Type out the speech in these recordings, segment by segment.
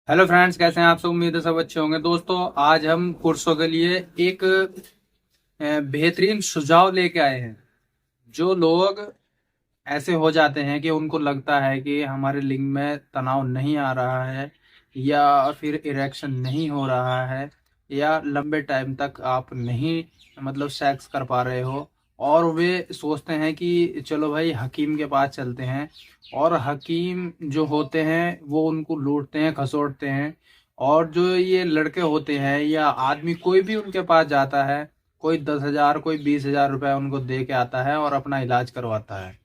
Hello friends, कैसे हैं आप सब। उम्मीद है सब अच्छे होंगे। दोस्तों, आज हम पुरुषों के लिए एक बेहतरीन सुझाव लेके आए हैं। जो लोग ऐसे हो जाते हैं कि उनको लगता है कि हमारे लिंग में तनाव नहीं आ रहा है, या फिर इरेक्शन नहीं हो रहा है, या लंबे टाइम तक आप नहीं सेक्स कर पा रहे हो, और वे सोचते हैं कि चलो भाई हकीम के पास चलते हैं। और हकीम जो होते हैं वो उनको लूटते हैं, खसोटते हैं। और जो ये लड़के होते हैं या आदमी कोई भी उनके पास जाता है, कोई 10,000 कोई 20,000 रुपए उनको दे के आता है और अपना इलाज करवाता है।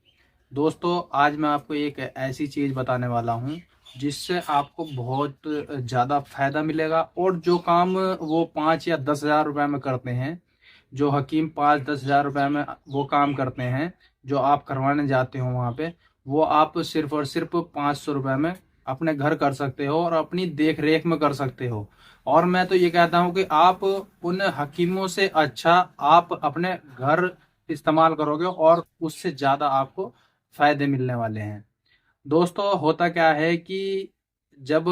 दोस्तों, आज मैं आपको एक ऐसी चीज़ बताने वाला हूँ जिससे आपको बहुत ज़्यादा फायदा मिलेगा। और जो काम वो 5 या 10 हज़ार रुपए में करते हैं, जो हकीम 5-10 हज़ार रुपए में वो काम करते हैं, जो आप करवाने जाते हो वहाँ पे, वो आप सिर्फ और सिर्फ 500 रुपए में अपने घर कर सकते हो और अपनी देख रेख में कर सकते हो। और मैं तो ये कहता हूँ कि आप उन हकीमों से अच्छा आप अपने घर इस्तेमाल करोगे और उससे ज़्यादा आपको फायदे मिलने वाले हैं। दोस्तों, होता क्या है कि जब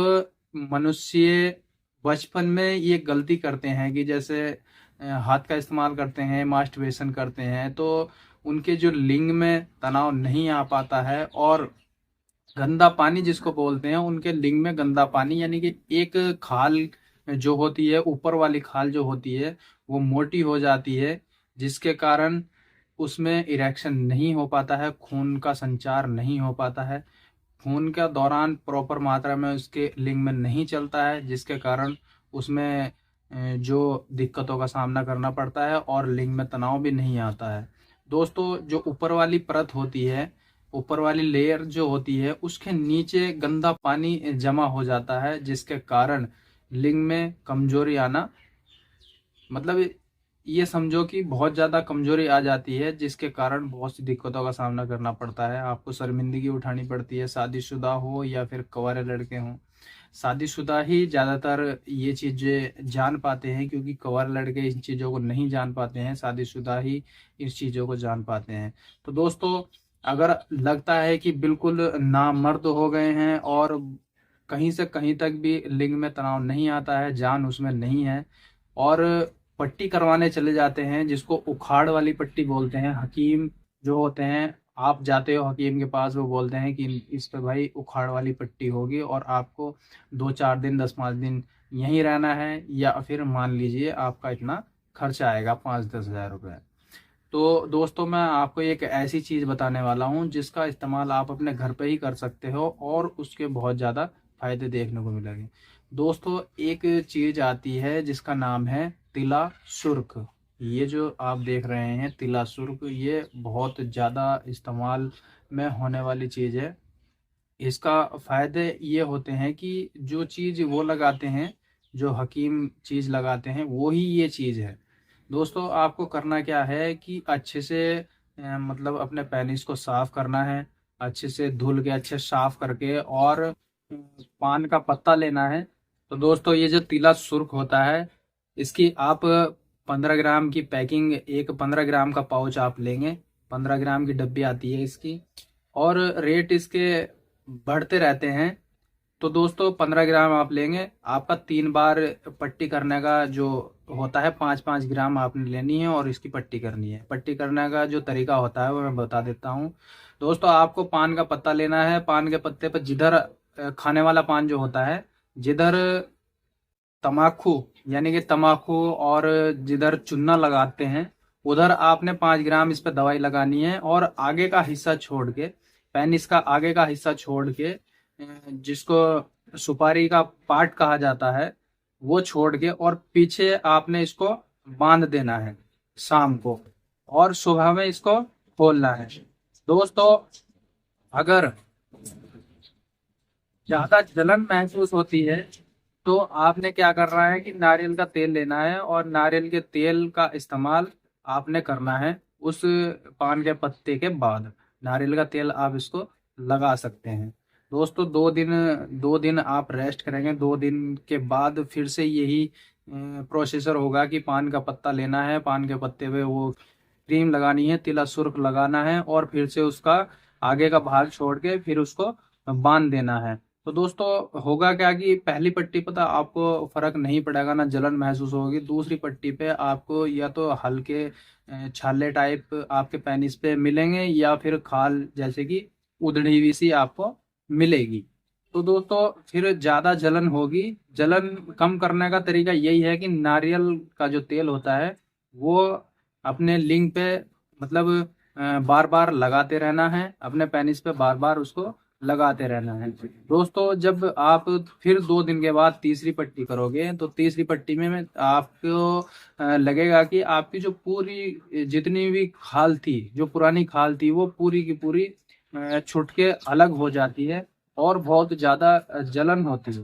मनुष्य बचपन में ये गलती करते हैं कि जैसे हाथ का इस्तेमाल करते हैं, मास्टरबेशन करते हैं, तो उनके जो लिंग में तनाव नहीं आ पाता है। और गंदा पानी जिसको बोलते हैं, उनके लिंग में गंदा पानी यानी कि एक खाल जो होती है, ऊपर वाली खाल जो होती है, वो मोटी हो जाती है, जिसके कारण उसमें इरेक्शन नहीं हो पाता है, खून का संचार नहीं हो पाता है, खून का दौरान प्रॉपर मात्रा में उसके लिंग में नहीं चलता है, जिसके कारण उसमें जो दिक्कतों का सामना करना पड़ता है और लिंग में तनाव भी नहीं आता है। दोस्तों, जो ऊपर वाली परत होती है, ऊपर वाली लेयर जो होती है, उसके नीचे गंदा पानी जमा हो जाता है, जिसके कारण लिंग में कमजोरी आना मतलब ये समझो कि बहुत ज़्यादा कमजोरी आ जाती है, जिसके कारण बहुत सी दिक्कतों का सामना करना पड़ता है। आपको शर्मिंदगी उठानी पड़ती है, शादीशुदा हो या फिर कुंवारे लड़के हों। शादीशुदा ही ज़्यादातर ये चीज़ें जान पाते हैं, क्योंकि कुंवारे लड़के इन चीज़ों को नहीं जान पाते हैं, शादीशुदा ही इस चीज़ों को जान पाते हैं। तो दोस्तों, अगर लगता है कि बिल्कुल नामर्द हो गए हैं और कहीं से कहीं तक भी लिंग में तनाव नहीं आता है, जान उसमें नहीं है, और पट्टी करवाने चले जाते हैं, जिसको उखाड़ वाली पट्टी बोलते हैं। हकीम जो होते हैं, आप जाते हो हकीम के पास, वो बोलते हैं कि इस पे भाई उखाड़ वाली पट्टी होगी और आपको 2-4 दिन 10-5 दिन यहीं रहना है, या फिर मान लीजिए आपका इतना खर्चा आएगा 5-10 हज़ार रुपये। तो दोस्तों, मैं आपको एक ऐसी चीज़ बताने वाला हूँ जिसका इस्तेमाल आप अपने घर पे ही कर सकते हो और उसके बहुत ज़्यादा फायदे देखने को मिलेंगे। दोस्तों, एक चीज़ आती है जिसका नाम है तिला सुर्ख। ये जो आप देख रहे हैं तिला सुर्ख, ये बहुत ज़्यादा इस्तेमाल में होने वाली चीज़ है। इसका फायदे ये होते हैं कि जो चीज़ वो लगाते हैं, जो हकीम चीज़ लगाते हैं, वो ही ये चीज़ है। दोस्तों, आपको करना क्या है कि अच्छे से अपने पेनिस को साफ करना है, अच्छे से धुल के अच्छे साफ करके, और पान का पत्ता लेना है। तो दोस्तों, ये जो तिला सुर्ख होता है, इसकी आप 15 ग्राम की पैकिंग, एक 15 ग्राम का पाउच आप लेंगे। 15 ग्राम की डब्बी आती है इसकी, और रेट इसके बढ़ते रहते हैं। तो दोस्तों, 15 ग्राम आप लेंगे, आपका 3 बार पट्टी करने का जो होता है, 5-5 ग्राम आपने लेनी है और इसकी पट्टी करनी है। पट्टी करने का जो तरीका होता है वो मैं बता देता हूँ। दोस्तों, आपको पान का पत्ता लेना है। पान के पत्ते पर जिधर खाने वाला पान जो होता है, जिधर तमाकू यानी कि तमाकू और जिधर चूना लगाते हैं, उधर आपने 5 ग्राम इस पे दवाई लगानी है। और आगे का हिस्सा छोड़ के, पेनिस का आगे का हिस्सा छोड़ के, जिसको सुपारी का पार्ट कहा जाता है, वो छोड़ के, और पीछे आपने इसको बांध देना है शाम को, और सुबह में इसको खोलना है। दोस्तों, अगर ज्यादा जलन महसूस होती है, तो आपने क्या करना है कि नारियल का तेल लेना है, और नारियल के तेल का इस्तेमाल आपने करना है उस पान के पत्ते के बाद। नारियल का तेल आप इसको लगा सकते हैं। दोस्तों, 2 दिन आप रेस्ट करेंगे। 2 दिन के बाद फिर से यही प्रोसीजर होगा कि पान का पत्ता लेना है, पान के पत्ते पे वो क्रीम लगानी है, तिला सुर्ख लगाना है, और फिर से उसका आगे का भाग छोड़ के फिर उसको बांध देना है। तो दोस्तों होगा क्या कि पहली पट्टी पता आपको फर्क नहीं पड़ेगा, ना जलन महसूस होगी। दूसरी पट्टी पे आपको या तो हल्के छाले टाइप आपके पेनिस पे मिलेंगे, या फिर खाल जैसे कि उधड़ी हुई सी आपको मिलेगी। तो दोस्तों फिर ज्यादा जलन होगी। जलन कम करने का तरीका यही है कि नारियल का जो तेल होता है वो अपने लिंग पे मतलब बार बार लगाते रहना है, अपने पेनिस पे बार बार उसको लगाते रहना है। दोस्तों जब आप फिर 2 दिन के बाद तीसरी पट्टी करोगे तो तीसरी पट्टी में आपको लगेगा कि आपकी जो पूरी जितनी भी खाल थी, जो पुरानी खाल थी, वो पूरी की पूरी छूट के अलग हो जाती है और बहुत ज्यादा जलन होती है।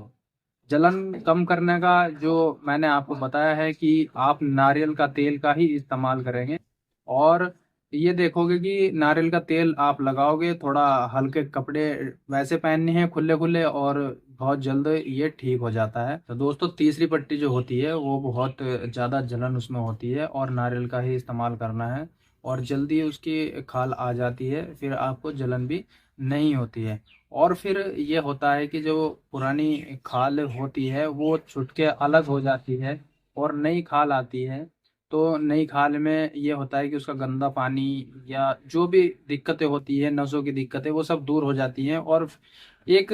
जलन कम करने का जो मैंने आपको बताया है कि आप नारियल का तेल का ही इस्तेमाल करेंगे। और ये देखोगे कि नारियल का तेल आप लगाओगे, थोड़ा हल्के कपड़े वैसे पहनने हैं खुले खुले, और बहुत जल्द ये ठीक हो जाता है। तो दोस्तों तीसरी पट्टी जो होती है वो बहुत ज़्यादा जलन उसमें होती है, और नारियल का ही इस्तेमाल करना है, और जल्दी उसकी खाल आ जाती है, फिर आपको जलन भी नहीं होती है। और फिर ये होता है कि जो पुरानी खाल होती है वो छुट के अलग हो जाती है और नई खाल आती है। तो नई खाल में ये होता है कि उसका गंदा पानी या जो भी दिक्कतें होती है, नसों की दिक्कतें, वो सब दूर हो जाती हैं। और एक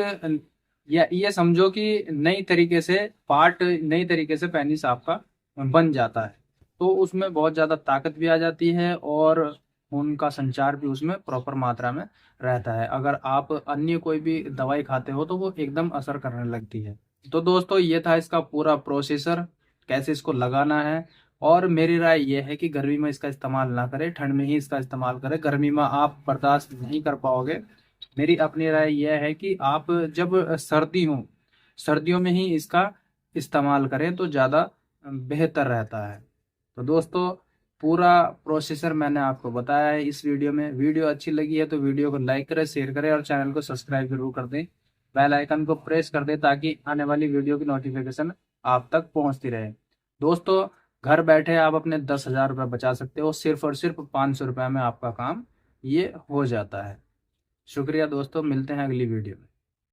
या ये समझो कि नई तरीके से पार्ट, नई तरीके से पेनिस आपका बन जाता है। तो उसमें बहुत ज़्यादा ताकत भी आ जाती है और खून का संचार भी उसमें प्रॉपर मात्रा में रहता है। अगर आप अन्य कोई भी दवाई खाते हो तो वो एकदम असर करने लगती है। तो दोस्तों ये था इसका पूरा प्रोसेसर, कैसे इसको लगाना है। और मेरी राय ये है कि गर्मी में इसका इस्तेमाल ना करें, ठंड में ही इसका इस्तेमाल करें। गर्मी में आप बर्दाश्त नहीं कर पाओगे। मेरी अपनी राय यह है कि आप जब सर्दी हो, सर्दियों में ही इसका इस्तेमाल करें तो ज़्यादा बेहतर रहता है। तो दोस्तों पूरा प्रोसेसर मैंने आपको बताया है इस वीडियो में। वीडियो अच्छी लगी है तो वीडियो को लाइक करें, शेयर करें और चैनल को सब्सक्राइब जरूर कर दें। बेल आइकन को प्रेस कर दें ताकि आने वाली वीडियो की नोटिफिकेशन आप तक पहुंचती रहे। दोस्तों घर बैठे आप अपने 10,000 रुपये बचा सकते हो, सिर्फ और सिर्फ 500 रुपये में आपका काम ये हो जाता है। शुक्रिया दोस्तों, मिलते हैं अगली वीडियो में।